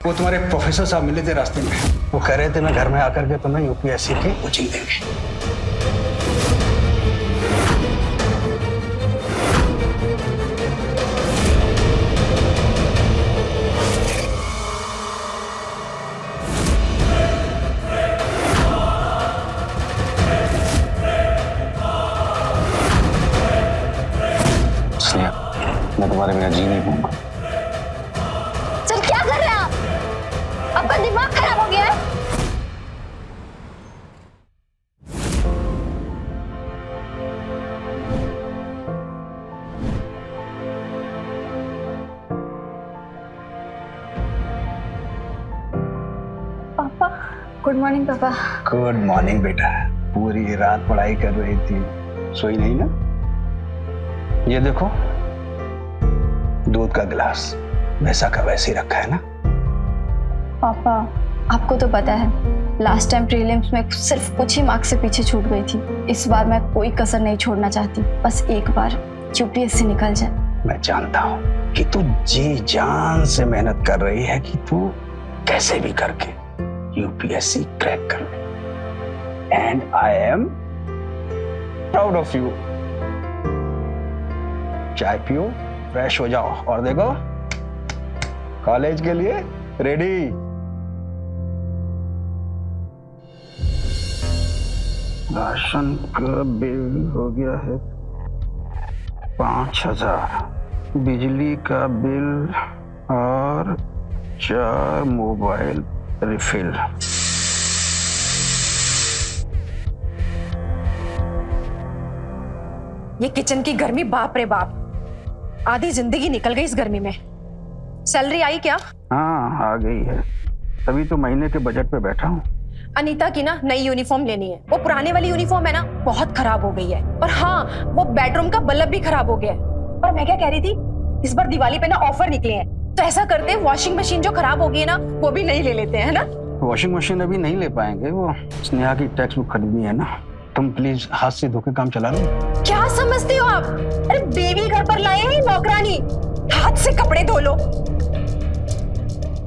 वो तुम्हारे प्रोफेसर साहब मिले थे रास्ते में। वो कह रहे थे मैं घर में आकर के तुम्हें यूपीएससी की कोचिंग देंगे। मैं तुम्हारे बिना जी नहीं पाऊंगा। सर क्या कर रहे हैं आप? आपका दिमाग खराब हो गया है? पापा, गुड मॉर्निंग पापा। गुड मॉर्निंग बेटा। पूरी रात पढ़ाई कर रही थी, सोई नहीं ना? ये देखो, दूध का गिलास वैसा का वैसे ही रखा है ना? पापा, आपको तो पता है लास्ट टाइम प्रीलिम्स में सिर्फ कुछ ही मार्क्स से पीछे छूट गई थी। इस बार मैं कोई कसर नहीं छोड़ना चाहती। बस एक बार यूपीएससी निकल जाए। मैं जानता हूँ कि तू जी जान से मेहनत कर रही है कि तू कैसे भी करके यूपीएससी क्रैक कर ले। And I am proud of you. चाय पियो, फ्रेश हो जाओ और देखो कॉलेज के लिए रेडी। राशन का बिल हो गया है 5,000, बिजली का बिल और 4 मोबाइल रिफिल। ये किचन की गर्मी, बाप रे बाप, आधी जिंदगी निकल गई इस गर्मी में। सैलरी आई क्या? हाँ आ गई है, तभी तो महीने के बजट पे बैठा हूँ। अनीता की ना नई यूनिफॉर्म लेनी है। वो पुराने वाली यूनिफॉर्म है ना, बहुत खराब हो गई है। और हाँ, वो बेडरूम का बल्ब भी खराब हो गया है। और मैं क्या कह रही थी, इस बार दिवाली पे ना ऑफर निकले हैं, तो ऐसा करते हैं वॉशिंग मशीन जो खराब हो गई है ना, वो भी नहीं ले लेते हैं, है ना? वॉशिंग मशीन अभी नहीं ले पाएंगे, वो स्नेहा की टेक्स्ट बुक खरीदनी है ना। तुम प्लीज हाथ से धो के काम चला लो। क्या समझते हो आप? अरे बेबी घर पर लाए हैं नौकरानी, हाथ से कपड़े धो लो।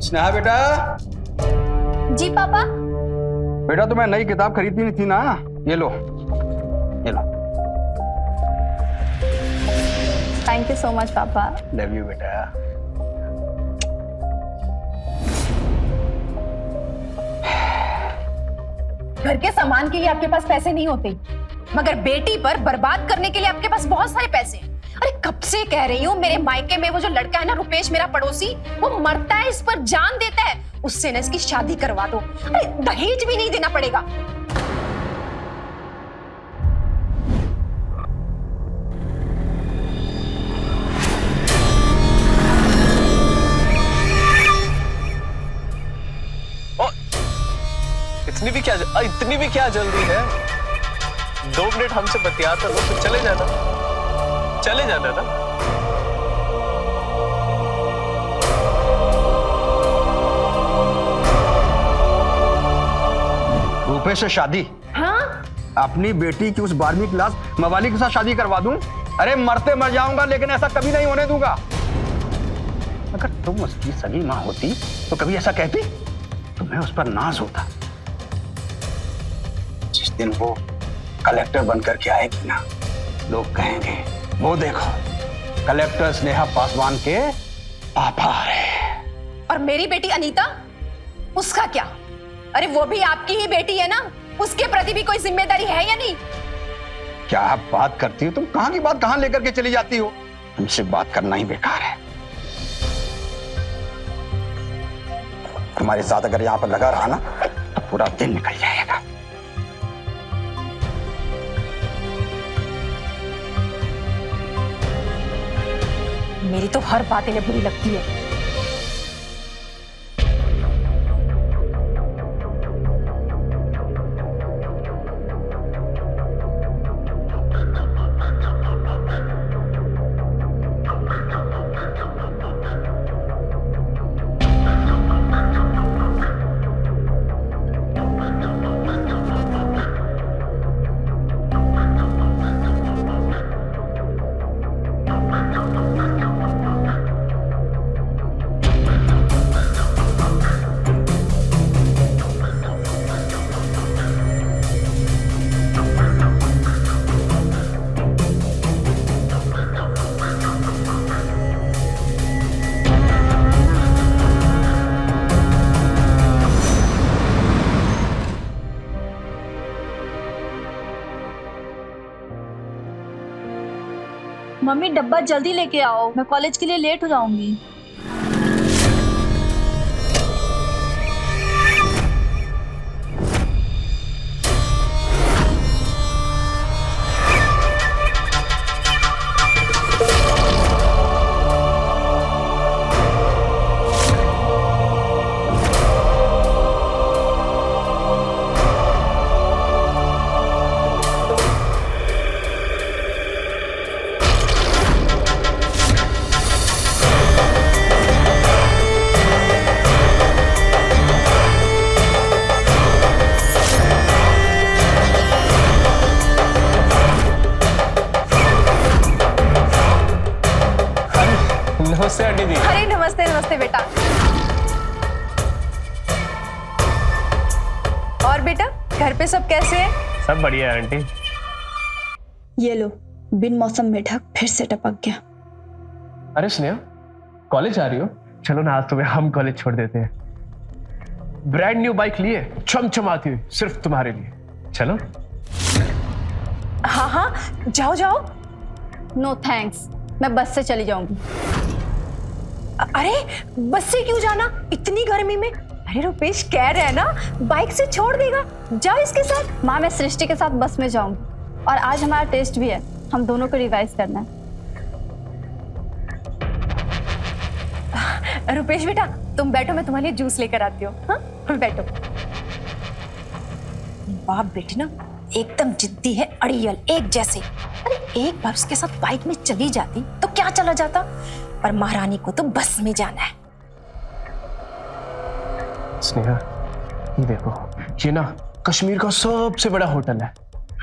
स्नेहा बेटा। जी पापा। बेटा तुम्हें नई किताब खरीदनी थी ना, ये लो, ये लो। थैंक यू सो मच पापा। लव यू बेटा। घर के सामान के लिए आपके पास पैसे नहीं होते, मगर बेटी पर बर्बाद करने के लिए आपके पास बहुत सारे पैसे हैं। अरे कब से कह रही हूँ, मेरे मायके में वो जो लड़का है ना रुपेश, मेरा पड़ोसी, वो मरता है इस पर जान देता है, उससे ना इसकी शादी करवा दो। अरे दहेज भी नहीं देना पड़ेगा। इतनी भी क्या जल्दी है? 2 मिनट हमसे बतियाता लो, फिर चले जाना ना। रुपेश से शादी? हाँ? अपनी बेटी की उस 12वीं क्लास मवाली के साथ शादी करवा दूं? अरे मरते मर जाऊंगा, लेकिन ऐसा कभी नहीं होने दूंगा। अगर तुम उसकी सगी मां होती तो कभी ऐसा कहती? तुम्हें उस पर नाज होता। जिस दिन वो कलेक्टर बनकर के आएगी ना, लोग कहेंगे वो देखो कलेक्टर स्नेहा पासवान के पापा आ रहे हैं। और मेरी बेटी अनीता, उसका क्या? अरे वो भी आपकी ही बेटी है ना, उसके प्रति भी कोई जिम्मेदारी है या नहीं? क्या आप बात करती हो? तुम कहां की बात कहां लेकर के चली जाती हो? तुमसे बात करना ही बेकार है। तुम्हारे साथ अगर यहां पर लगा रहा ना तो पूरा दिन निकल जाएगा। मेरी तो हर बात इन्हें बुरी लगती है। मम्मी डब्बा जल्दी लेके आओ, मैं कॉलेज के लिए लेट हो जाऊंगी। नमस्ते आंटी जी। अरे नमस्ते नमस्ते बेटा। और बेटा घर पे सब कैसे हैं? सब बढ़िया है आंटी। ये लो, बिन मौसम मेढक फिर से टपक गया। अरे स्नेहा, कॉलेज आ रही हो? चलो ना, आज तुम्हें हम कॉलेज छोड़ देते हैं। ब्रांड न्यू बाइक लिए चमचमाती हुई सिर्फ तुम्हारे लिए। चलो। हाँ हाँ जाओ जाओ। नो थैंक्स, मैं बस से चली जाऊंगी। अरे बस से क्यों जाना इतनी गर्मी में? अरे रुपेश कह रहे हैं ना बाइक से छोड़ देगा, जाओ इसके साथ। माँ, मैं सृष्टि के साथ बस में जाऊंगी और आज हमारा टेस्ट भी है, हम दोनों को रिवाइज करना है। रुपेश बेटा तुम बैठो, मैं तुम्हारे लिए जूस लेकर आती हूँ। हाँ बैठो। बाप बेटी ना एकदम जिद्दी है, अड़ियल एक जैसे। अरे एक बार उसके साथ बाइक में चली जाती तो क्या चला जाता, पर महारानी को तो बस में जाना है। स्नेहा ये देखो, ये ना कश्मीर का सबसे बड़ा होटल है।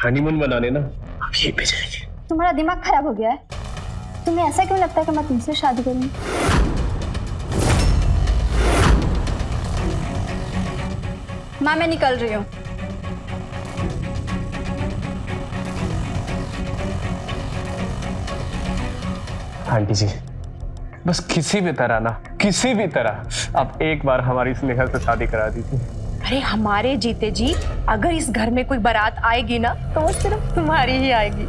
हनीमून मनाने ना अब यहीं पे जाएंगे। तुम्हारा दिमाग खराब हो गया है? तुम्हें ऐसा क्यों लगता है कि मैं तुमसे शादी करूंगी? माँ, मैं निकल रही हूँ। आंटी जी बस किसी भी तरह ना, किसी भी तरह आप एक बार हमारी स्नेहा से शादी करा दीजिए। अरे हमारे जीते जी अगर इस घर में कोई बारात आएगी ना तो वो सिर्फ तुम्हारी ही आएगी।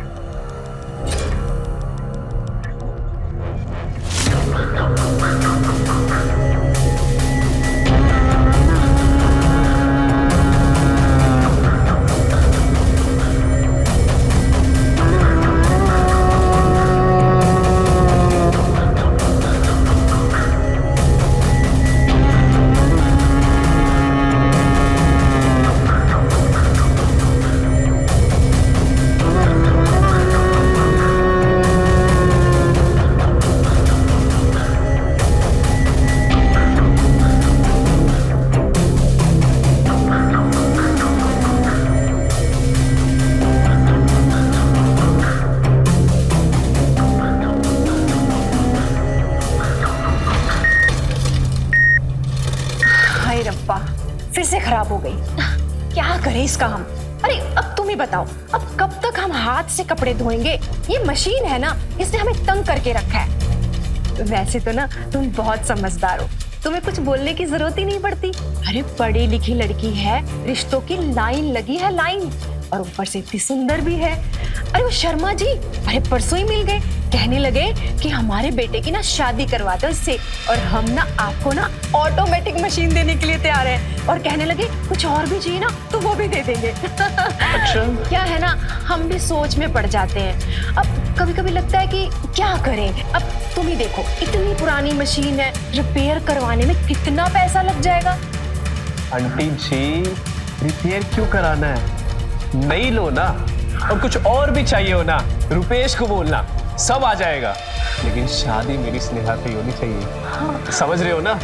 फिर से खराब हो गई, क्या करें इसका हम। अरे अब तुम ही बताओ, अब कब तक हम हाथ से कपड़े धोएंगे? ये मशीन है ना, इसने हमें तंग करके रखा है। वैसे तो ना तुम बहुत समझदार हो, तुम्हें कुछ बोलने की जरूरत ही नहीं पड़ती। अरे पढ़ी लिखी लड़की है, रिश्तों की लाइन लगी है लाइन, और ऊपर से इतनी सुंदर भी है। अरे वो शर्मा जी अरे परसों ही मिल गए, कहने लगे कि हमारे बेटे की ना शादी करवा दो इससे, और हम ना आपको ना ऑटोमेटिक मशीन देने के लिए तैयार हैं, और कहने लगे कुछ और भी चाहिए ना तो वो भी दे देंगे। अच्छा क्या है ना, हम भी सोच में पड़ जाते हैं। अब कभी कभी लगता है कि क्या करें। अब तुम ही देखो, इतनी पुरानी मशीन है, रिपेयर करवाने में कितना पैसा लग जाएगा। आंटी जी रिपेयर क्यों कराना है, नई लो ना, और कुछ और भी चाहिए हो ना रुपेश को बोलना, सब आ जाएगा। लेकिन शादी मेरी स्नेहा से होनी चाहिए। हाँ। समझ रहे हो ना?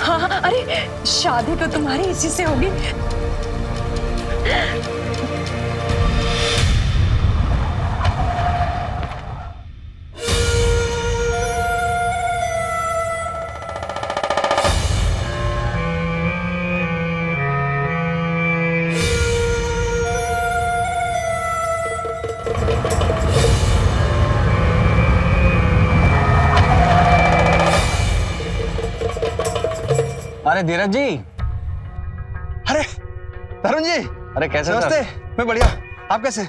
हाँ हाँ, अरे शादी तो तुम्हारी इसी से होगी। अरे धीरज जी, अरे तरुण जी, अरे कैसे नमस्ते। मैं बढ़िया, आप कैसे?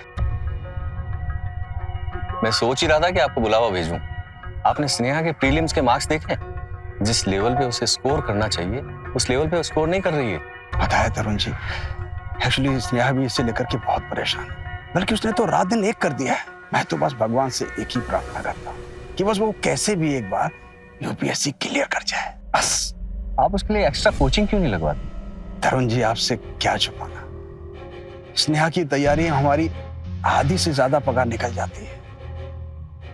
मैं सोच ही रहा था कि आपको बुलावा भेजूं। आपने स्नेहा के प्रीलिम्स के मार्क्स देखे? जिस लेवल पे उसे स्कोर करना चाहिए उस लेवल पे स्कोर नहीं कर रही है। पता है तरुण जी, एक्चुअली स्नेहा भी इससे लेकर के बहुत परेशान है, बल्कि उसने तो रात दिन एक कर दिया है। मैं तो बस भगवान से एक ही प्रार्थना करता हूँ कि बस वो कैसे भी एक बार यूपीएससी क्लियर कर जाए, बस। आप उसके लिए एक्स्ट्रा कोचिंग क्यों नहीं लगवाते? तरुण जी, आपसे क्या छुपाना, स्नेहा की तैयारी हमारी आधी से ज्यादा पगार निकल जाती है।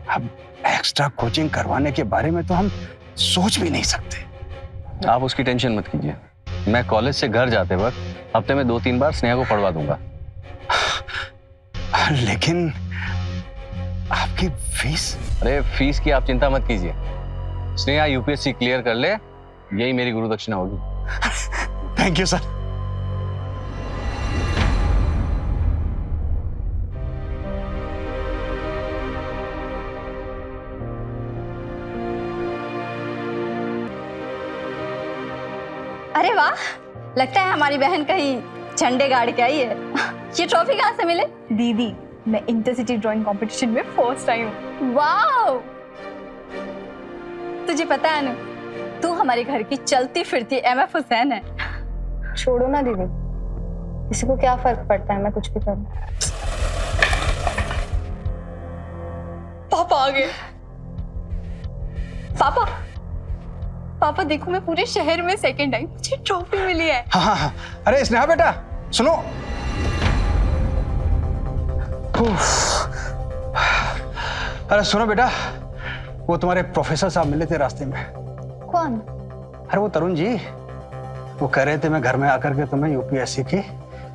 अब एक्स्ट्रा कोचिंग करवाने के बारे में तो हम सोच भी नहीं सकते। आप उसकी टेंशन मत कीजिए। मैं कॉलेज से घर जाते वक्त हफ्ते में 2-3 बार स्नेहा को पढ़वा दूंगा। लेकिन आपकी फीस? अरे फीस की आप चिंता मत कीजिए। स्नेहा यूपीएससी क्लियर कर ले, यही मेरी गुरु दक्षिणा होगी। Thank you sir. अरे वाह, लगता है हमारी बहन कहीं झंडे गाड़ के आई है। ये ट्रॉफी कहाँ से मिले? दीदी, मैं इंटरसिटी ड्राइंग कंपटीशन में फर्स्ट आई हूँ। वाओ! तुझे पता है ना, तू हमारे घर की चलती फिरती MF हुसैन है। छोड़ो ना दीदी, किसी को क्या फर्क पड़ता है मैं कुछ भी करूं। पापा आ गए। पापा, पापा देखो, मैं पूरे शहर में सेकंड आई, मुझे ट्रॉफी मिली है। हाँ हाँ हाँ। अरे स्नेहा बेटा सुनो। अरे सुनो बेटा, वो तुम्हारे प्रोफेसर साहब मिले थे रास्ते में। कौन? अरे वो तरुण जी, वो कह रहे थे मैं घर में आकर के तुम्हें यूपीएससी की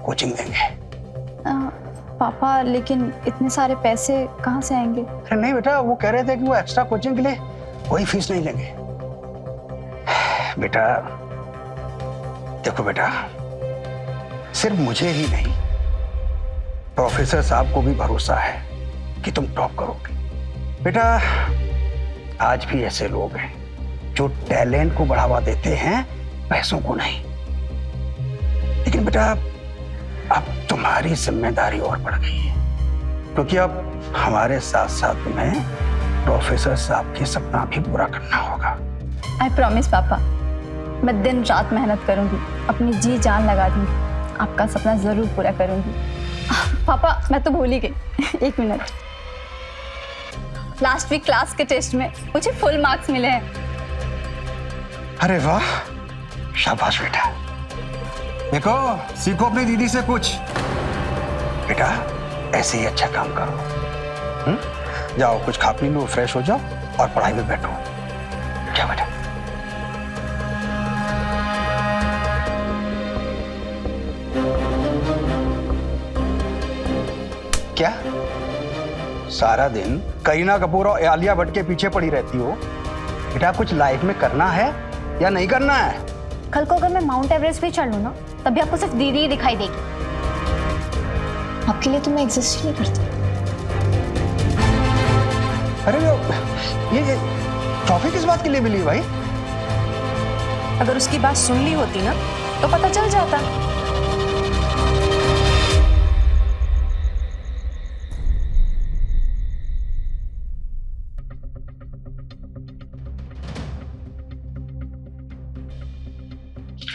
कोचिंग देंगे। पापा, लेकिन इतने सारे पैसे कहाँ से आएंगे? अरे नहीं बेटा, वो कह रहे थे कि वो एक्स्ट्रा कोचिंग के लिए कोई फीस नहीं लेंगे। बेटा देखो बेटा, सिर्फ मुझे ही नहीं, प्रोफेसर साहब को भी भरोसा है कि तुम टॉप करोगे। बेटा आज भी ऐसे लोग हैं जो टैलेंट को बढ़ावा देते हैं, पैसों को नहीं। लेकिन बेटा अब तुम्हारी जिम्मेदारी और बढ़ गई है, क्योंकि अब हमारे साथ साथ तुम्हें प्रोफेसर साहब के सपना भी पूरा करना होगा। आई प्रॉमिस पापा, मैं दिन रात मेहनत करूंगी, अपनी जी जान लगा दूंगी, आपका सपना जरूर पूरा करूंगी। पापा मैं तो भूल ही गई। एक मिनट, लास्ट वीक क्लास के टेस्ट में मुझे फुल मार्क्स मिले हैं। अरे वाह, शाबाश बेटा। देखो सीखो अपनी दीदी से कुछ। बेटा ऐसे ही अच्छा काम करो। जाओ कुछ खा पी लो, फ्रेश हो जाओ और पढ़ाई में बैठो। क्या बेटा? क्या सारा दिन करीना कपूर और आलिया भट्ट के पीछे पड़ी रहती हो? बेटा कुछ लाइफ में करना है या नहीं करना है? कल को अगर मैं माउंट एवरेस्ट भी चढ़ लूं ना, तब भी आपको सिर्फ दीदी ही दिखाई देगी। आपके लिए तो मैं एग्जिस्ट ही नहीं करती। अरे ये ट्रॉफी किस बात के लिए मिली भाई? अगर उसकी बात सुन ली होती ना तो पता चल जाता।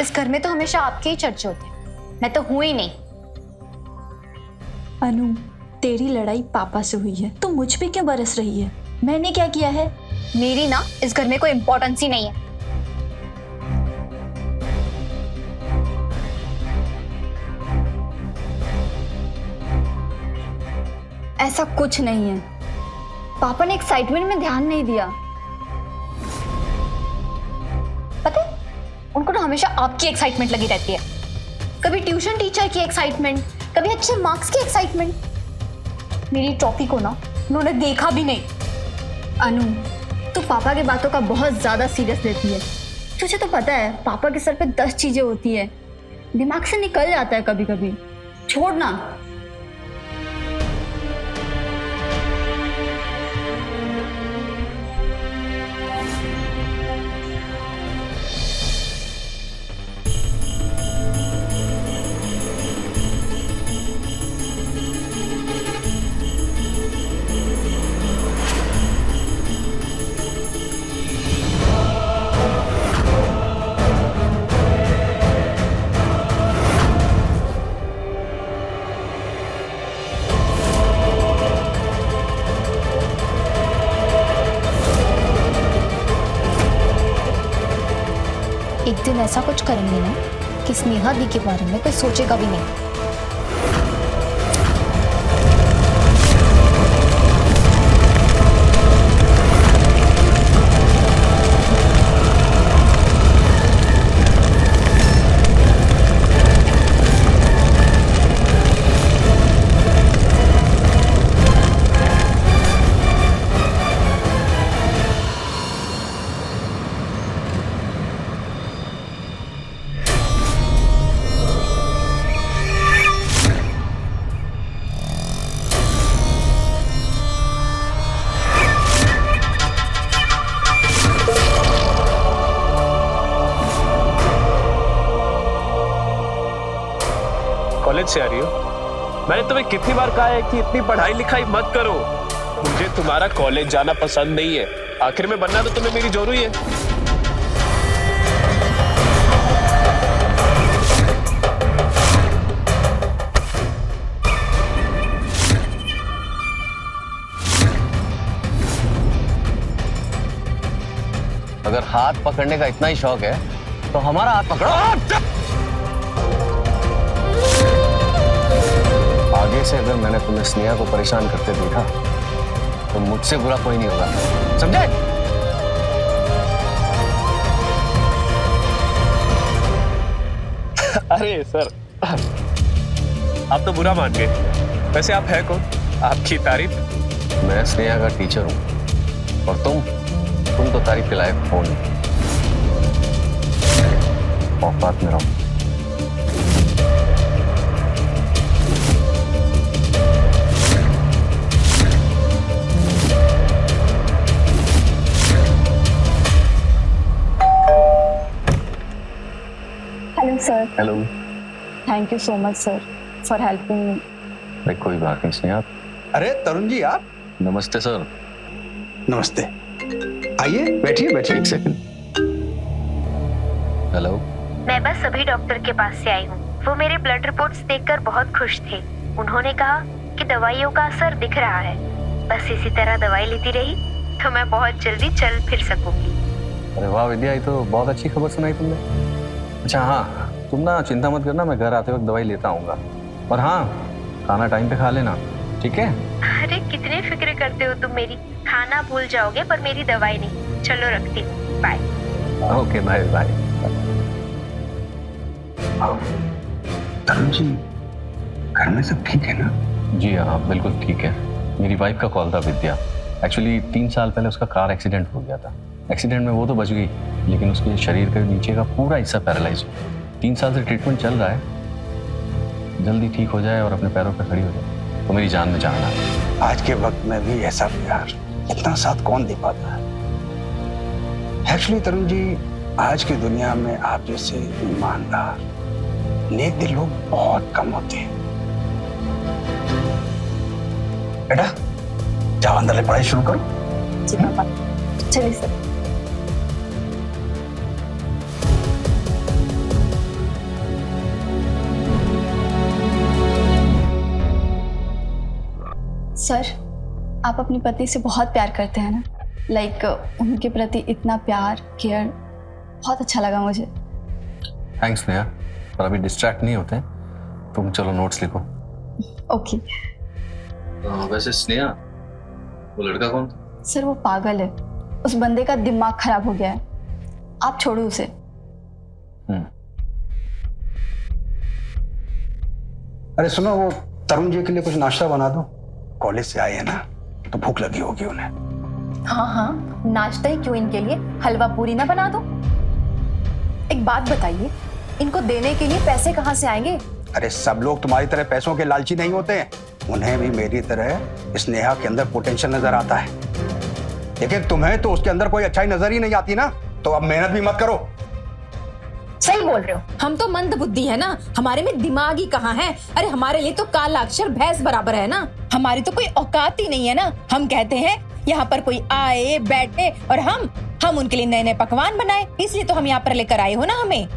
इस घर में तो हमेशा आपके ही चर्चे होते हैं, मैं तो हूं ही नहीं। अनु, तेरी लड़ाई पापा से हुई है, तो मुझ पे क्यों बरस रही है? मैंने क्या किया है? मेरी ना इस घर में कोई इंपॉर्टेंस ही नहीं है। ऐसा कुछ नहीं है, पापा ने एक्साइटमेंट में ध्यान नहीं दिया। पता है, उनको ना हमेशा आपकी एक्साइटमेंट लगी रहती है। कभी ट्यूशन टीचर की एक्साइटमेंट, कभी अच्छे मार्क्स की एक्साइटमेंट। मेरी ट्रॉफी को ना उन्होंने देखा भी नहीं। अनु, तू पापा की बातों का बहुत ज्यादा सीरियस लेती है। तुझे तो पता है पापा के सर पे 10 चीजें होती है, दिमाग से निकल जाता है कभी कभी। छोड़ ना। एक दिन ऐसा कुछ करेंगे ना कि स्नेहा दी के बारे में कोई सोचेगा भी नहीं। कॉलेज से आ रही हो? मैंने तुम्हें कितनी बार कहा है कि इतनी पढ़ाई लिखाई मत करो। मुझे तुम्हारा कॉलेज जाना पसंद नहीं है। आखिर में बनना तो तुम्हें मेरी जरूरी है। अगर हाथ पकड़ने का इतना ही शौक है तो हमारा हाथ पकड़ो। आगे से अगर मैंने तुम्हें स्नेहा को परेशान करते देखा तो मुझसे बुरा कोई नहीं होगा, समझे? अरे सर, आप तो बुरा मान गए। वैसे आप है कौन? आपकी तारीफ। मैं स्नेहा का टीचर हूं और तुम तो तारीफ के लायक हो नहीं। औकात में रहो। Hello sir. Hello. Thank you so much sir for helping me. भाई कोई बात नहीं स्नेहा। अरे तरुण जी आप। नमस्ते सर। नमस्ते, आइए बैठिए बैठिए। एक सेकंड। हेलो। मैं बस अभी डॉक्टर के पास से आई हूँ। वो मेरे ब्लड रिपोर्ट्स देखकर बहुत खुश थे। उन्होंने कहा कि दवाइयों का असर दिख रहा है। बस इसी तरह दवाई लेती रही तो मैं बहुत जल्दी चल फिर सकूंगी। अरे वाह विद्या, ये तो बहुत अच्छी खबर सुनाई तुमने। अच्छा हाँ, तुम ना चिंता मत करना, मैं घर आते वक्त दवाई लेता आऊंगा। और हाँ, खाना टाइम पे खा लेना, ठीक है? अरे कितने फिक्र करते हो तुम मेरी। खाना भूल जाओगे पर मेरी दवाई नहीं। चलो रखती हूँ, bye. Okay bye bye. Tarun ji घर में सब ठीक है ना? जी हाँ बिल्कुल ठीक है। मेरी वाइफ का कॉल था विद्या। एक्चुअली 3 साल पहले उसका कार एक्सीडेंट हो गया था। एक्सीडेंट में वो तो बच गई लेकिन उसके शरीर के नीचे का पूरा हिस्सा पैरालाइज हो। 3 साल से ट्रीटमेंट चल रहा है। जल्दी ठीक हो जाए और अपने पैरों पर खड़ी हो जाए तो मेरी जान में जान है। आज के वक्त में भी ऐसा प्यार इतना साथ कौन दे पाता है? एक्चुअली तरुण जी, आज की दुनिया में आप जैसे ईमानदार नेक दिल लोग बहुत कम होते हैं। बेटा जाओ अंदर ले पढ़ाई शुरू करो। जी पापा, चलिए सर। सर, आप अपनी पत्नी से बहुत प्यार करते हैं ना? लाइक उनके प्रति इतना प्यार, केयर, बहुत अच्छा लगा मुझे। थैंक्स नेहा, पर अभी डिस्ट्रैक्ट नहीं होते। तुम चलो नोट्स लिखो। ओके। वैसे स्नेहा, वो लड़का कौन था? सर वो पागल है, उस बंदे का दिमाग खराब हो गया है। आप छोड़ो उसे। अरे सुनो, वो तरुण जी के लिए कुछ नाश्ता बना दो। कॉलेज से आए हैं ना तो भूख लगी होगी उन्हें। हाँ हाँ, नाश्ता ही क्यों, इनके लिए हलवा पूरी ना बना दो। एक बात बताइए, इनको देने के लिए पैसे कहाँ से आएंगे? अरे सब लोग तुम्हारी तरह पैसों के लालची नहीं होते हैं। उन्हें भी मेरी तरह स्नेहा के अंदर पोटेंशियल नजर आता है, लेकिन तुम्हें तो उसके अंदर कोई अच्छाई नजर ही नहीं आती ना, तो अब मेहनत भी मत करो। सही बोल रहे हो, हम तो मंद बुद्धि है ना, हमारे में दिमाग ही कहाँ है। अरे हमारे लिए तो काला अक्षर भैंस बराबर है ना, हमारी तो कोई औकात ही नहीं है ना। हम कहते हैं यहाँ पर कोई आए बैठे और हम उनके लिए नए नए पकवान बनाए, इसलिए तो हम यहाँ पर लेकर आए हो ना हमें।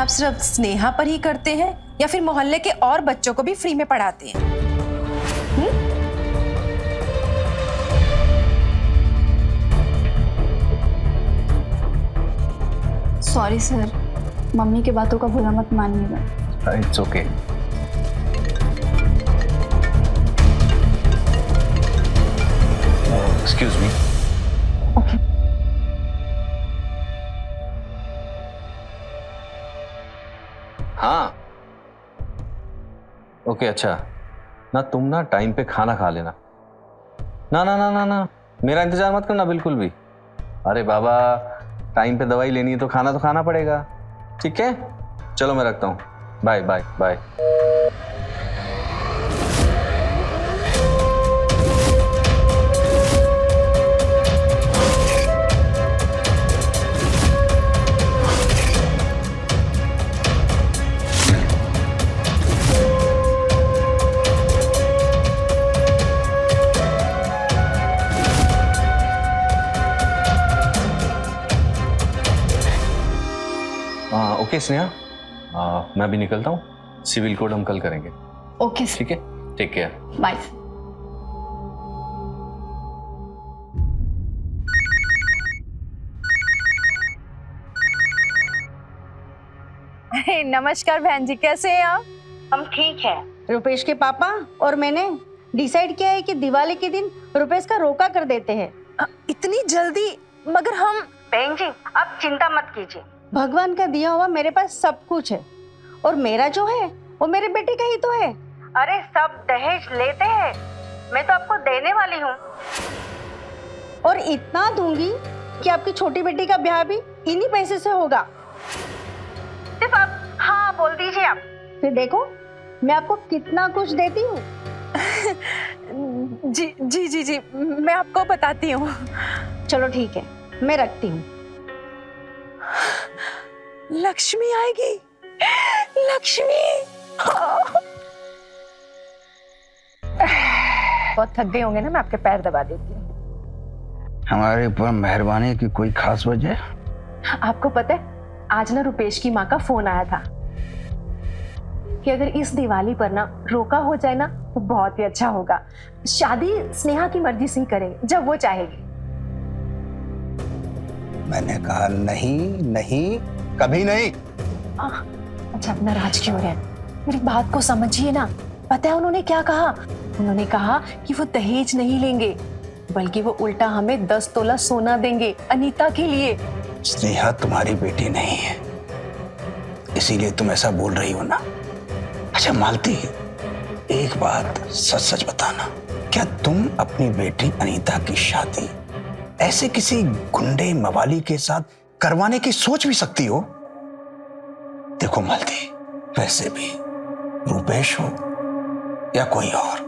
आप सिर्फ स्नेहा पर ही करते हैं या फिर मोहल्ले के और बच्चों को भी फ्री में पढ़ाते हैं? सॉरी सर, मम्मी की बातों का बुरा मत मानिएगा। It's okay. Excuse me. Okay. हाँ ओके अच्छा ना, तुम ना टाइम पे खाना खा लेना। ना ना ना ना ना, मेरा इंतजार मत करना बिल्कुल भी। अरे बाबा, टाइम पे दवाई लेनी है तो खाना पड़ेगा, ठीक है? चलो मैं रखता हूँ, bye bye bye. Okay Sneha, मैं भी निकलता हूँ। सिविल कोड हम कल करेंगे। Okay sir. ठीक है, टेक केयर। बाय। नमस्कार बहन जी, कैसे हैं आप? हम ठीक है। रुपेश के पापा और मैंने डिसाइड किया है कि दिवाली के दिन रुपेश का रोका कर देते हैं। इतनी जल्दी? मगर हम... बहन जी, आप चिंता मत कीजिए, भगवान का दिया हुआ मेरे पास सब कुछ है, और मेरा जो है वो मेरे बेटे का ही तो है। अरे सब दहेज लेते हैं, मैं तो आपको देने वाली हूँ, और इतना दूंगी कि आपकी छोटी बेटी का ब्याह भी इन्हीं पैसे से होगा। सिर्फ आप हाँ बोल दीजिए आप, फिर देखो मैं आपको कितना कुछ देती हूँ। जी जी जी जी, मैं आपको बताती हूँ। चलो ठीक है, मैं रखती हूँ। लक्ष्मी आएगी, लक्ष्मी। बहुत थक गए होंगे ना, मैं आपके पैर दबा देती हूँ। हमारे ऊपर मेहरबानी की कोई खास वजह? आपको पता है, आज ना रुपेश की माँ का फोन आया था कि अगर इस दिवाली पर ना रोका हो जाए ना तो बहुत ही अच्छा होगा। शादी स्नेहा की मर्जी से ही करेंगे, जब वो चाहेगी। मैंने कहा नहीं नहीं, कभी नहीं। अच्छा, नाराज क्यों है? मेरी बात को समझिए ना। पता है उन्होंने क्या कहा? उन्होंने कहा कि वो दहेज नहीं लेंगे, बल्कि वो उल्टा हमें 10 तोला सोना देंगे अनीता के लिए। स्नेहा तुम्हारी बेटी नहीं है, इसीलिए तुम ऐसा बोल रही हो ना। अच्छा मालती, एक बात सच सच बताना, क्या तुम अपनी बेटी अनीता की शादी ऐसे किसी गुंडे मवाली के साथ करवाने की सोच भी सकती हो? देखो मालती, वैसे भी रूपेश हो या कोई और,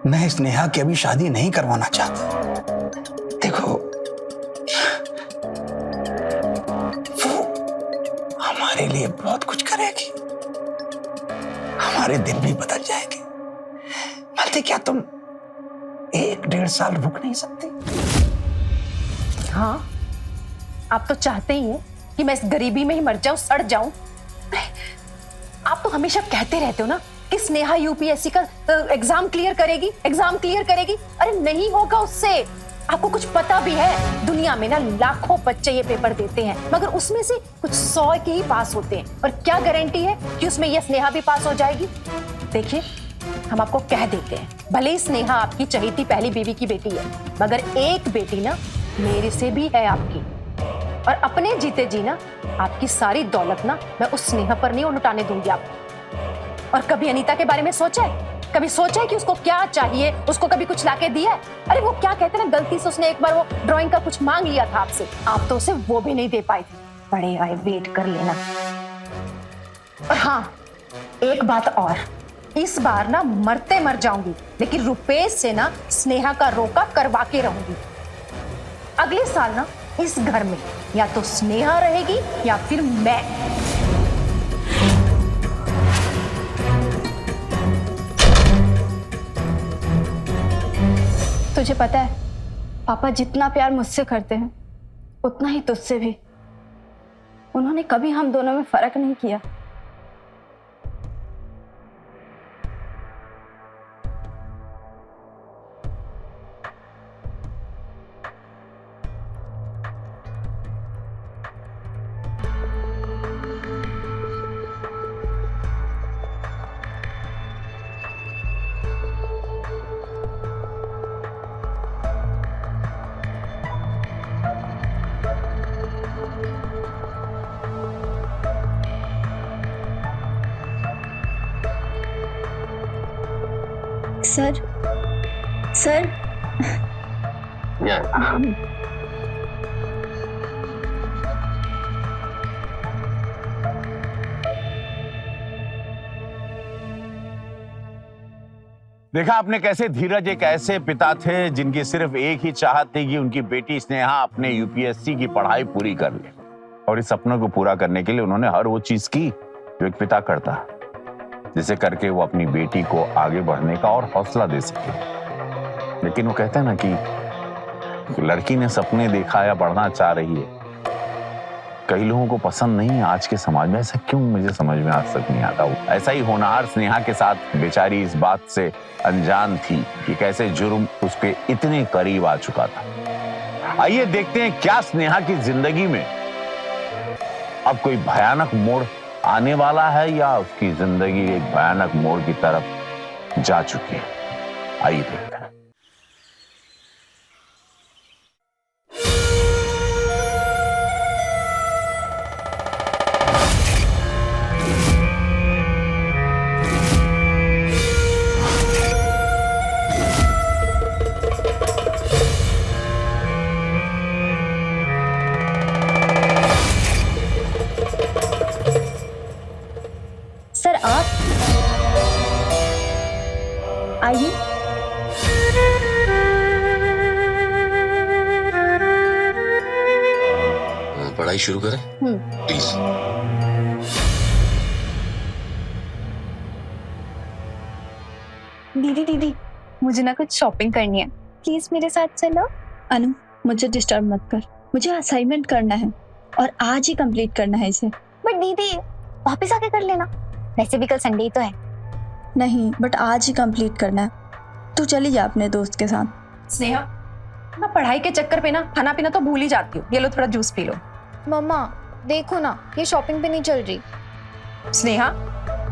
मैं स्नेहा की अभी शादी नहीं करवाना चाहता। देखो वो हमारे लिए बहुत कुछ करेगी, हमारे दिन भी बदल जाएंगे। मालती, क्या तुम 1-1.5 साल रुक नहीं सकती? हाँ, आप तो चाहते ही हैं कि मैं इस गरीबी में ही मर जाऊं, सड़ जाऊं। आप तो हमेशा कहते रहते हो ना कि स्नेहा यूपीएससी का एग्जाम क्लियर करेगी, एग्जाम क्लियर करेगी। अरे नहीं होगा उससे। आपको कुछ पता भी है, दुनिया में ना लाखों बच्चे ये पेपर देते हैं, मगर उसमें से कुछ 100 के ही पास होते हैं। और क्या गारंटी है कि उसमें ये स्नेहा भी पास हो जाएगी? देखिए, हम आपको कह देते हैं, भले ही स्नेहा आपकी चहेती पहली बीवी की बेटी है, मगर एक बेटी ना मेरे से भी है आपकी। और अपने जीते जी ना आपकी सारी दौलत ना मैं उस स्नेहा पर नहीं लुटाने दूंगी आपको। और कभी अनीता के बारे में सोचा है? कभी सोचा है कि उसको क्या चाहिए? उसको कभी कुछ लाके दिया है? अरे वो क्या कहते हैं ना, गलती से उसने एक बार वो ड्राइंग का कुछ मांग लिया था आपसे, आप तो उसे वो भी नहीं दे पाए थे। बड़े आए, वेट कर लेना। और हाँ, एक बात और, इस बार ना मरते मर जाऊंगी, लेकिन रुपेश से ना स्नेहा का रोका करवा के रहूंगी। अगले साल ना इस घर में या तो स्नेहा रहेगी या फिर मैं। तुझे पता है, पापा जितना प्यार मुझसे करते हैं उतना ही तुझसे भी। उन्होंने कभी हम दोनों में फर्क नहीं किया। सर सर देखा आपने कैसे धीरज एक ऐसे पिता थे जिनकी सिर्फ एक ही चाहत थी कि उनकी बेटी स्नेहा अपने यूपीएससी की पढ़ाई पूरी कर ले, और इस सपनों को पूरा करने के लिए उन्होंने हर वो चीज की जो एक पिता करता है, जिसे करके वो अपनी बेटी को आगे बढ़ने का और हौसला दे सके। लेकिन वो कहते हैं ना कि लड़की ने सपने देखा या बढ़ना चाह रही है, कई लोगों को पसंद नहीं है आज के समाज में। ऐसा क्यों, मुझे समझ में आज तक नहीं आता। ऐसा ही होनहार स्नेहा के साथ बेचारी इस बात से अनजान थी कि कैसे जुर्म उसके इतने करीब आ चुका था। आइए देखते हैं क्या स्नेहा की जिंदगी में अब कोई भयानक मोड़ आने वाला है या उसकी जिंदगी एक भयानक मोड़ की तरफ जा चुकी है। आइए देखते हैं। सर आप आइए। पढ़ाई शुरू करें प्लीज। दीदी मुझे ना कुछ शॉपिंग करनी है, प्लीज मेरे साथ चलो। अनु मुझे डिस्टर्ब मत कर, मुझे असाइनमेंट करना है और आज ही कंप्लीट करना है इसे। बट दीदी वापस आके कर लेना, वैसे भी कल संडे ही तो है। नहीं बट आज ही कंप्लीट करना है। तू चली जा अपने दोस्त के साथ। स्नेहा ना पढ़ाई के चक्कर पे ना खाना पीना तो भूल ही जाती हूँ। ये लो थोड़ा जूस पी लो। मम्मा देखो ना, ये शॉपिंग पे नहीं चल रही। स्नेहा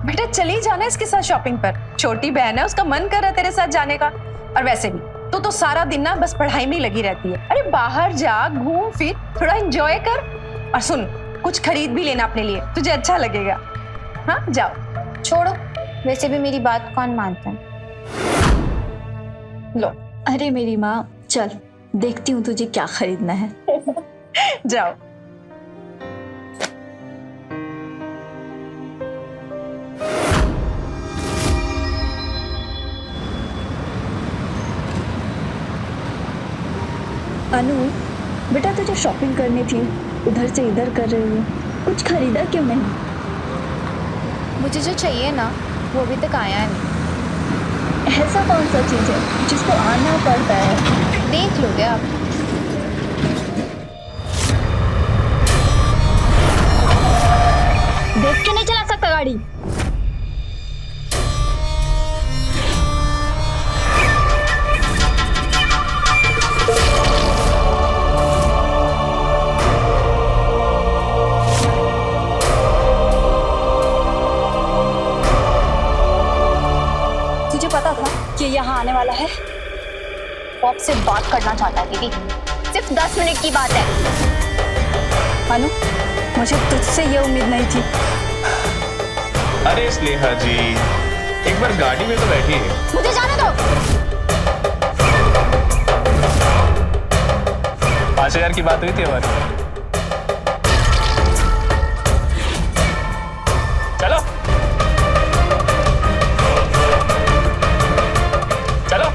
बेटा चली जाना इसके साथ शॉपिंग पर, छोटी बहन है, उसका मन कर रहा है तेरे साथ जाने का। और वैसे भी तू तो सारा दिन ना बस पढ़ाई में ही लगी रहती है। अरे बाहर जा, घूम फिर, थोड़ा एंजॉय कर। और सुन, कुछ खरीद भी लेना अपने लिए, तुझे अच्छा लगेगा। हाँ जाओ। छोड़ो, वैसे भी मेरी बात कौन मानता है। लो अरे मेरी माँ, चल देखती हूँ तुझे क्या खरीदना है। जाओ। अनु बेटा तुझे शॉपिंग करनी थी, उधर से इधर कर रही है, कुछ खरीदा क्यों नहीं? मुझे जो चाहिए ना वो अभी तक आया नहीं। ऐसा कौन सा चीज है जिसको आना पड़ता है? देख लोगे आप। देख के नहीं चला सकता गाड़ी। तुझे पता था कि यहाँ आने वाला है? वो आपसे बात करना चाहता है दीदी, सिर्फ 10 मिनट की बात है। अनु मुझे तुझसे ये उम्मीद नहीं थी। अरे स्नेहा जी, एक बार गाड़ी में तो बैठी है। मुझे जाने दो। 5000 की बात हुई थी हमारी। चलो चलो।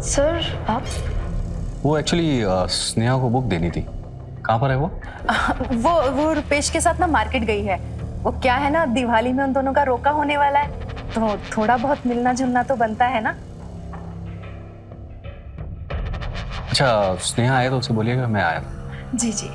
सर आप वो एक्चुअली स्नेहा को बुक देनी थी। कहाँ पर है वो? वो रुपेश के साथ ना मार्केट गई है। वो क्या है ना, दिवाली में उन दोनों का रोका होने वाला है, तो थोड़ा बहुत मिलना जुलना तो बनता है ना। अच्छा, स्नेहा आए तो उसे बोलिएगा मैं आया। जी जी।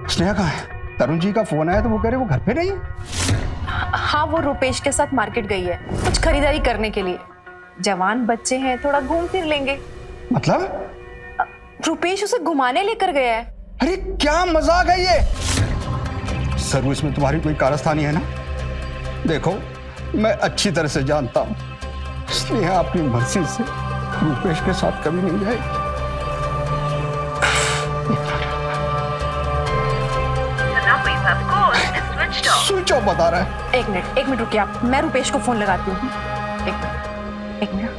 स्नेहा कहाँ है? तरुण जी का फोन आया तो वो कह रहे वो घर पे नहीं है। हाँ, वो रुपेश के साथ मार्केट गई है कुछ खरीदारी करने के लिए। जवान बच्चे हैं, थोड़ा घूम फिर लेंगे। मतलब? रुपेश उसे घुमाने लेकर गया है। अरे क्या मजाक है ये? सर्विस में तुम्हारी कोई कारस्तानी है ना? देखो, मैं अच्छी तरह से जानता हूँ स्नेहा अपनी मर्जी से रुपेश के साथ कभी नहीं जाएगी। स्विच ऑफ बता रहा है। एक मिनट रुकिए आप, मैं रुपेश को फोन लगाती हूँ। एक minute.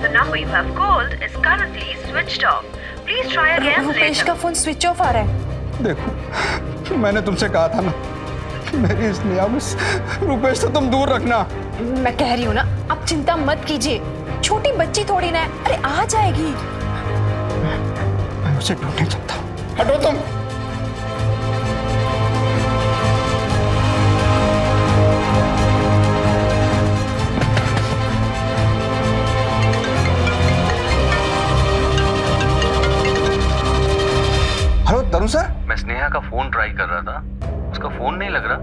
The number you have called is currently switched off. Please try again Rupesh later. का फोन स्विच ऑफ आ रहा है। देखो, मैंने तुमसे कहा था ना, मेरी स्नेहा बस रुपेश से तुम दूर रखना। मैं कह रही हूँ ना, आप चिंता मत कीजिए, छोटी बच्ची थोड़ी ना है, अरे आ जाएगी। मैं उसे ढूंढने चलता हूँ। हटो तुम। हेलो तरुण सर। मैं स्नेहा का फोन ट्राई कर रहा था, उसका फोन नहीं लग रहा।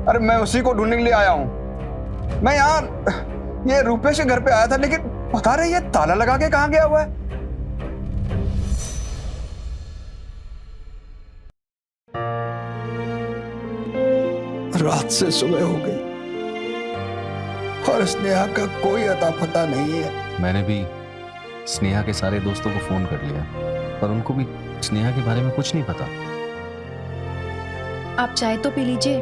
अरे मैं उसी को ढूंढने के लिए आया हूँ। मैं यहाँ ये रुपेश के घर पे आया था, लेकिन पता नहीं ये ताला लगा के कहाँ गया हुआ है। रात से सुबह हो गई और स्नेहा का कोई अता पता नहीं है। मैंने भी स्नेहा के सारे दोस्तों को फोन कर लिया, पर उनको भी स्नेहा के बारे में कुछ नहीं पता। आप चाय तो पी लीजिए।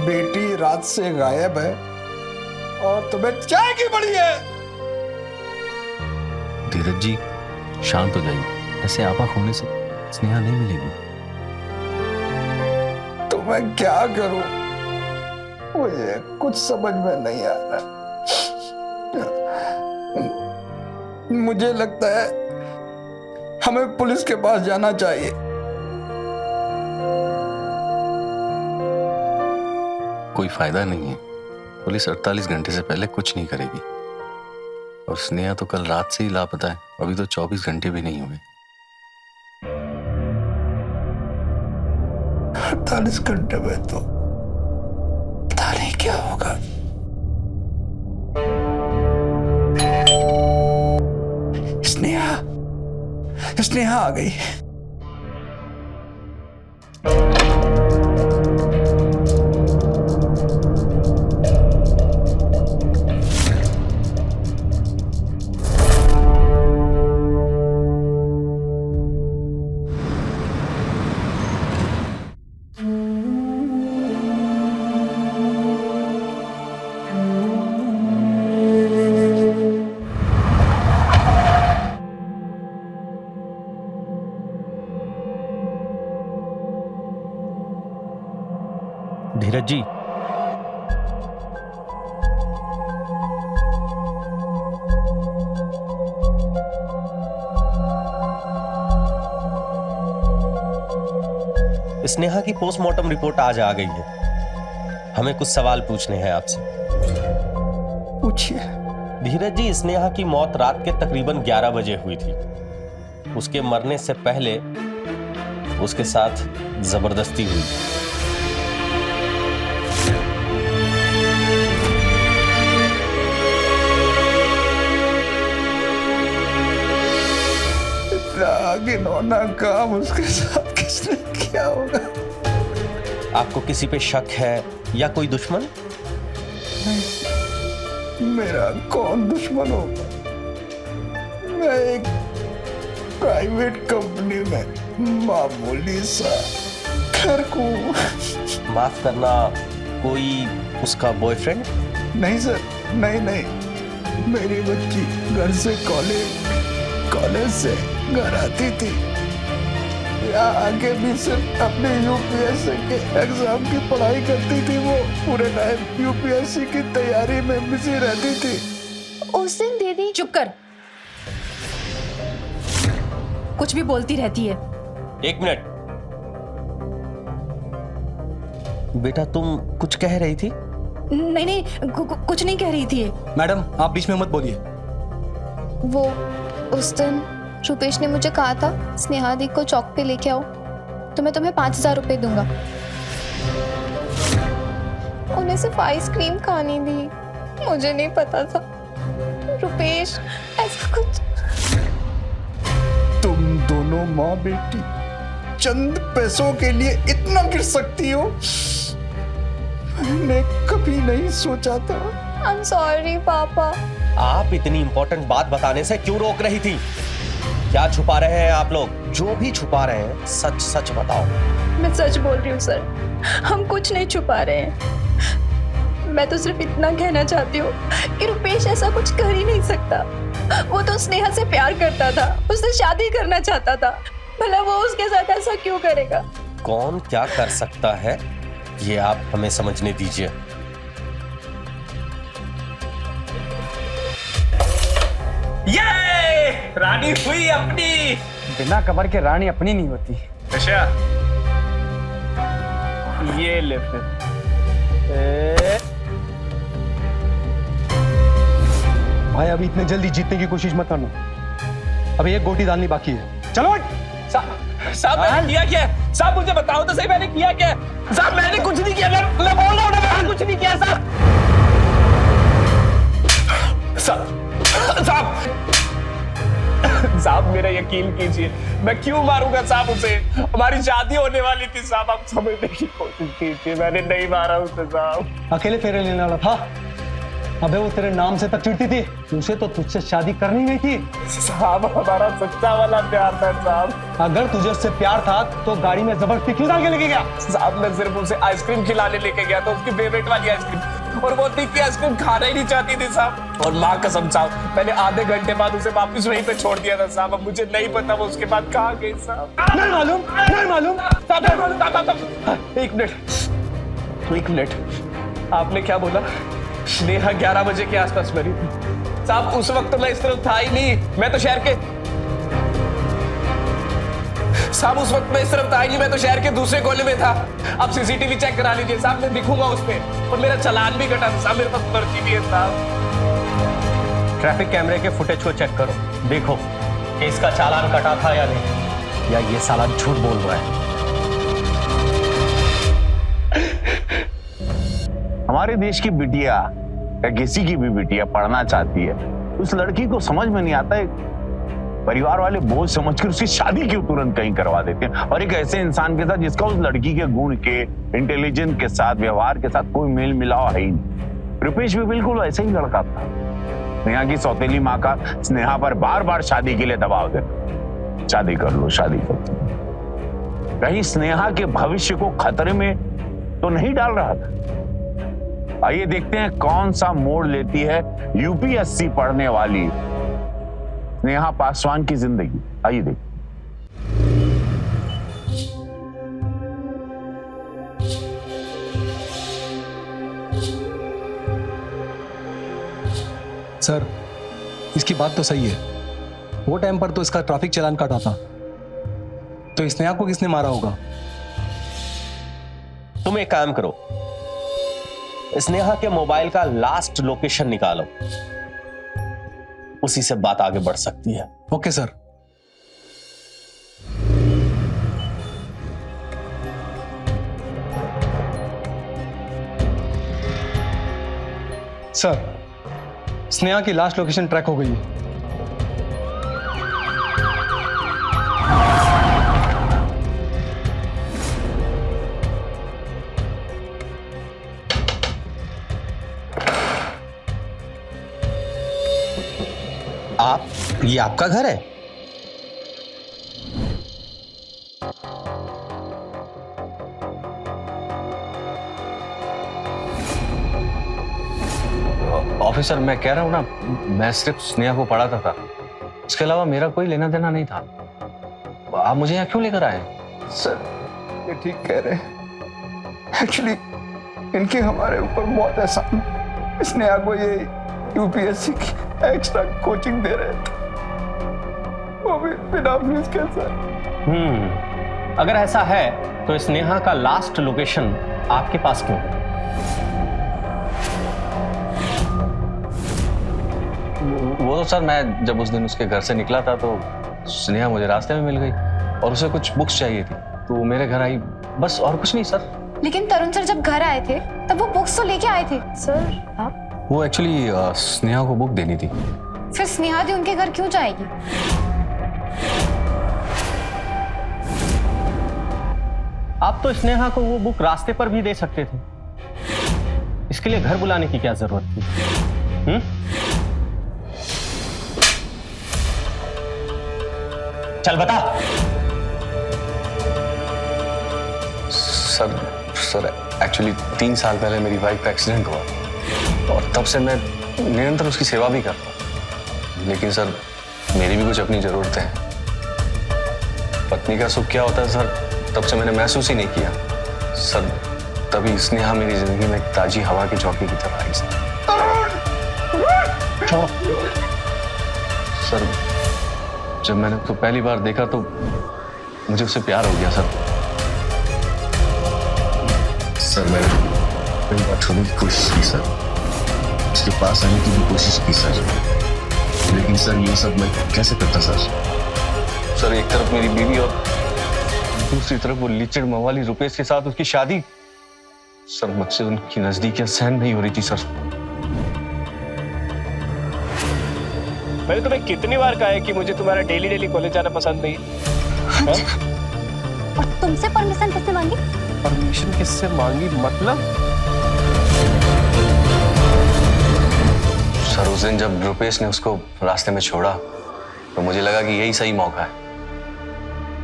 बेटी रात से गायब है और तुम्हें चाय की पड़ी है। धीरज जी, शांत हो जाइए। ऐसे आपा खोने से स्नेहा नहीं मिलेगी। तो मैं क्या करूं? मुझे कुछ समझ में नहीं आ रहा। मुझे लगता है हमें पुलिस के पास जाना चाहिए। कोई फायदा नहीं है, पुलिस 48 घंटे से पहले कुछ नहीं करेगी। और स्नेहा तो कल रात से ही लापता है, अभी तो 24 घंटे भी नहीं हुए। 48 घंटे में तो पता नहीं क्या होगा। स्नेहा आ गई। धीरज जी, स्नेहा की पोस्टमार्टम रिपोर्ट आज आ गई है। हमें कुछ सवाल पूछने हैं आपसे। पूछिए। धीरज जी, स्नेहा की मौत रात के तकरीबन 11 बजे हुई थी। उसके मरने से पहले उसके साथ जबरदस्ती हुई। घिनौना काम उसके साथ किसने किया होगा? आपको किसी पे शक है या कोई दुश्मन? मेरा कौन दुश्मन होगा? मैं एक प्राइवेट कंपनी में मामूली सा क्लर्क हूँ। माफ करना, कोई उसका बॉयफ्रेंड? नहीं सर, नहीं। मेरी बच्ची घर से कॉलेज से घर आती थी, यहाँ आके भी सिर्फ अपने यूपीएससी के एग्जाम की पढ़ाई करती थी। वो पूरे टाइम यूपीएससी की तैयारी में बिजी रहती थी। उस दिन दीदी चुप कर, कुछ भी बोलती रहती है। एक मिनट बेटा, तुम कुछ कह रही थी? नहीं, कुछ नहीं कह रही थी। मैडम आप बीच में मत बोलिए। वो उस दिन रुपेश ने मुझे कहा था स्नेहा दी को चौक पे लेके आओ तो मैं तुम्हें 5,000 रुपए दूंगा। उन्हें सिर्फ आइसक्रीम खानी थी, मुझे नहीं पता था रुपेश ऐसा कुछ। तुम दोनों माँ बेटी चंद पैसों के लिए इतना गिर सकती हो, मैंने कभी नहीं सोचा था। आई एम सॉरी पापा। आप इतनी इंपॉर्टेंट बात बताने से क्यों रोक रही थी? क्या छुपा रहे हैं आप लोग? जो भी छुपा रहे हैं सच सच बताओ। मैं सच बोल रही हूँ सर, हम कुछ नहीं छुपा रहे हैं। मैं तो सिर्फ इतना कहना चाहती हूँ कि रुपेश ऐसा कुछ कर ही नहीं सकता। वो तो स्नेहा से प्यार करता था, उससे शादी करना चाहता था, भला वो उसके साथ ऐसा क्यों करेगा? कौन क्या कर सकता है ये आप हमें समझने दीजिए। ये रानी हुई अपनी। बिना कबर के रानी अपनी नहीं होती। अच्छा ये ले फिर। भाई अभी इतने जल्दी जीतने की कोशिश मत करना, अभी एक गोटी डालनी बाकी है। चलो साहब मैंने किया क्या? साहब मुझे बताओ तो सही, मैंने किया क्या? साहब मैंने कुछ नहीं किया, मैं बोल रहा हूँ ना, मैंने कुछ नहीं किया साहब मेरा यकीन कीजिए, मैं क्यों मारूंगा साहब उसे? हमारी शादी होने वाली थी साहब, आप समझने की कोशिश कीजिए, मैंने नहीं मारा उसे साहब। अकेले फेरे लेने वाला था। अबे वो तेरे नाम से तक चिढ़ती थी, उसे तो तुझसे शादी करनी नहीं थी। साहब हमारा सच्चा वाला प्यार था साहब। अगर तुझे उससे प्यार था तो गाड़ी में जबरदस्ती क्यों डाल के लेके गया? साहब मैं सिर्फ उसे आइसक्रीम खिलाने लेके गया था, उसकी फेवरेट वाली आइसक्रीम, और वो तीखी आइसक्रीम खाना ही नहीं चाहती थी साहब। और माँ कसम साहब मैंने आधे घंटे बाद उसे वापस वहीं पे छोड़ दिया था साहब। अब मुझे नहीं पता वो उसके बाद कहाँ गई साहब। नहीं मालूम, नहीं मालूम। एक मिनट, आपने क्या बोला? स्नेहा 11 बजे के आसपास मरी थी साहब। उस वक्त तो मैं इस तरफ था ही नहीं, मैं तो शहर के साहब उस वक्त मैं इस तरफ था ही नहीं, मैं तो शहर के दूसरे कोने में था। आप सीसीटीवी चेक करा लीजिए साहब, मैं दिखूंगा उस पे, और मेरा चालान भी कटा था साहब, मेरे पास पर्ची भी है साहब। ट्रैफिक कैमरे के फुटेज को चेक करो, देखो कि इसका चालान कटा था या नहीं, या ये साला झूठ बोल रहा है। हमारे देश की बिटिया या किसी की भी बिटिया पढ़ना चाहती है, उस लड़की को समझ में नहीं आता है, परिवार वाले बोझ समझकर उसकी शादी क्यों तुरंत कहीं करवा देते हैं, और एक ऐसे इंसान के साथ जिसका उस लड़की के गुण के, इंटेलिजेंस के साथ, व्यवहार के साथ कोई मेल मिलाव है ही नहीं। रुपेश भी बिल्कुल वैसे ही लड़का था। स्नेहा की सौतेली माँ का स्नेहा पर बार बार शादी के लिए दबाव देना, शादी कर लो, शादी कर लो। कहीं स्नेहा के भविष्य को खतरे में तो नहीं डाल रहा था? आइए देखते हैं कौन सा मोड़ लेती है यूपीएससी पढ़ने वाली स्नेहा पासवान की जिंदगी। आइए देखते। सर इसकी बात तो सही है, वो टाइम पर तो इसका ट्रैफिक चालान काटा था, तो स्नेहा को किसने मारा होगा? तुम एक काम करो, स्नेहा के मोबाइल का लास्ट लोकेशन निकालो, उसी से बात आगे बढ़ सकती है। Okay sir. सर स्नेहा की लास्ट लोकेशन ट्रैक हो गई है। ये आपका घर है? ऑफिसर, मैं कह रहा हूँ ना, मैं सिर्फ स्नेहा को पढ़ाता था, उसके अलावा मेरा कोई लेना देना नहीं था। आप मुझे यहाँ क्यों लेकर आए? सर ये ठीक कह रहे हैं। एक्चुअली इनके हमारे ऊपर बहुत एहसान है। स्नेहा को ये यूपीएससी की एक्स्ट्रा कोचिंग दे रहे थे, वो भी बिना फीस के सर। अगर ऐसा है तो स्नेहा का लास्ट लोकेशन आपके पास क्यों है? वो तो सर, मैं जब उस दिन उसके घर से निकला था तो स्नेहा मुझे रास्ते में मिल गई और उसे कुछ बुक्स चाहिए थी, तो वो मेरे घर आई, बस, और कुछ नहीं सर। लेकिन तरुण सर जब घर आए थे तब वो बुक्स तो लेके आए थे। सर आप? वो एक्चुअली स्नेहा को बुक देनी थी। फिर स्नेहा दी उनके घर क्यों जाएगी? आप तो स्नेहा को वो बुक रास्ते पर भी दे सकते थे, इसके लिए घर बुलाने की क्या जरूरत थी? चल बता। सर एक्चुअली 3 साल पहले मेरी वाइफ का एक्सीडेंट हुआ और तब से मैं निरंतर उसकी सेवा भी करता हूँ। लेकिन सर, मेरी भी कुछ अपनी जरूरतें हैं। पत्नी का सुख क्या होता है सर, तब से मैंने महसूस ही नहीं किया। सर, तभी स्नेहा मेरी जिंदगी में एक ताजी हवा की चौकी की तरह आई। सर, जब मैंने उसको पहली बार देखा तो मुझे उससे प्यार हो गया सर। सर मैंने कई बार छोड़ने की कोशिश की सर, उसके पास आने की भी कोशिश की सर, लेकिन सर ये सब मैं कैसे करता सर? सर, एक तरफ मेरी बीवी और दूसरी तरफ वो लिचड़ मवाली रुपेश के साथ उसकी शादी। सर, मुझसे उनकी नजदीकियां सहन नहीं हो रही थी सर। मैंने तुम्हें कितनी बार कहा है कि मुझे तुम्हारा डेली कॉलेज जाना पसंद नहीं। और तुमसे परमिशन किसने मांगी? परमिशन किससे मांगी मतलब? सर, उस दिन जब रुपेश ने उसको रास्ते में छोड़ा तो मुझे लगा कि यही सही मौका है।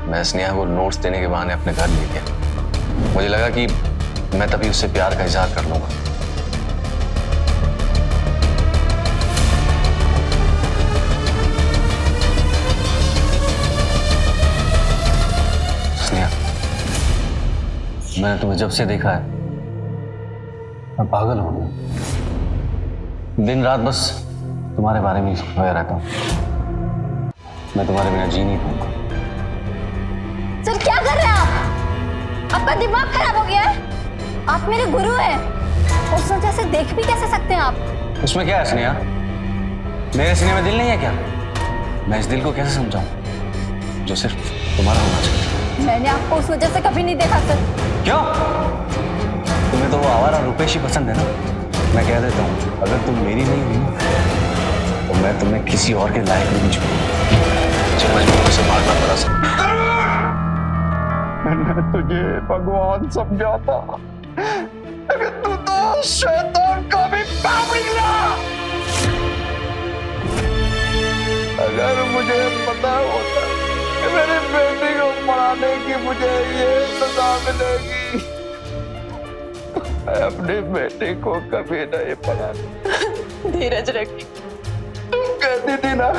मैं स्नेहा को नोट्स देने के बहाने अपने घर ले गया। मुझे लगा कि मैं तभी उससे प्यार का इजहार कर लूंगा। स्नेहा, मैंने तुम्हें जब से देखा है मैं पागल हो गया। दिन रात बस तुम्हारे बारे में ही सोचता रहता हूँ। मैं तुम्हारे बिना जी नहीं पाऊंगा। सर क्या कर रहे हैं आप? आपका दिमाग खराब हो गया है? आप मेरे गुरु हैं, उस वजह से देख भी कैसे सकते हैं आप? उसमें क्या है स्नेहा? मेरे सीने में दिल नहीं है क्या? मैं इस दिल को कैसे समझाऊं जो सिर्फ तुम्हारा होना चाहिए? मैंने आपको उस वजह से कभी नहीं देखा सर। क्यों? तुम्हें तो वो आवारा रुपेश ही पसंद है ना? मैं कह देता हूँ, अगर तुम मेरी नहीं हुई तो मैं तुम्हें किसी और के लायक नहीं छोड़ूंगा। मुझे मजबूरी से मारना पड़ा सर। मैंने तुझे भगवान समझा था, लेकिन तू तो शैतान का भी बाप निकला। अगर मुझे पता होता कि मेरी बेटी को पढ़ाने की मुझे ये सजा मिलेगी, मैं अपनी बेटी को कभी नहीं पढ़ाती। धीरज रखी। तुम कहती थी ना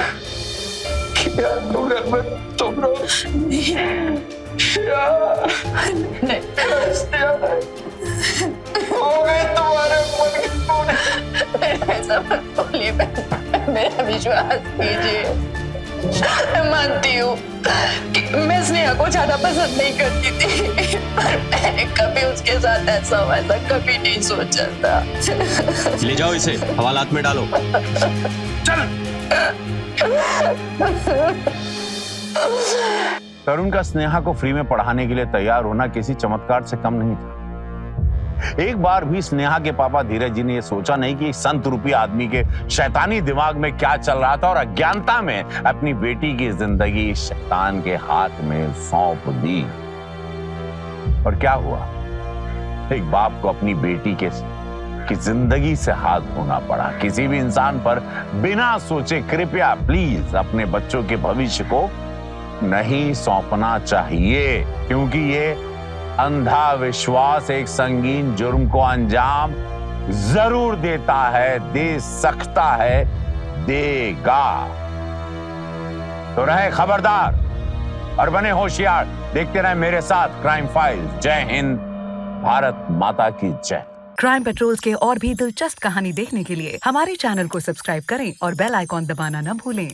कि तू घर में चुप रहो। हो गई तुम्हारे मन की पूरी। ऐसा मत बोलिए, मेरा विश्वास कीजिए। मैं मानती हूँ कि मैं स्नेहा को ज्यादा पसंद नहीं करती थी, पर मैंने कभी उसके साथ ऐसा वैसा कभी नहीं सोचा था। ले जाओ इसे, हवालात में डालो। तरुण का स्नेहा को फ्री में पढ़ाने के लिए तैयार होना किसी चमत्कार से कम नहीं था। एक बार भी स्नेहा के पापा धीरज जी ने यह सोचा नहीं कि संत रूपी आदमी के शैतानी दिमाग में क्या चल रहा था और अज्ञानता में अपनी बेटी की जिंदगी शैतान के हाथ में सौंप दी। और क्या हुआ? एक बाप को अपनी बेटी की जिंदगी से हाथ धोना पड़ा। किसी भी इंसान पर बिना सोचे कृपया प्लीज अपने बच्चों के भविष्य को नहीं सौंपना चाहिए, क्योंकि ये अंधा विश्वास एक संगीन जुर्म को अंजाम जरूर देता है, दे सकता है, देगा। तो रहे खबरदार और बने होशियार। देखते रहे मेरे साथ क्राइम फाइल्स। जय हिंद, भारत माता की जय। क्राइम पेट्रोल्स के और भी दिलचस्प कहानी देखने के लिए हमारे चैनल को सब्सक्राइब करें और बेल आइकॉन दबाना न भूलें।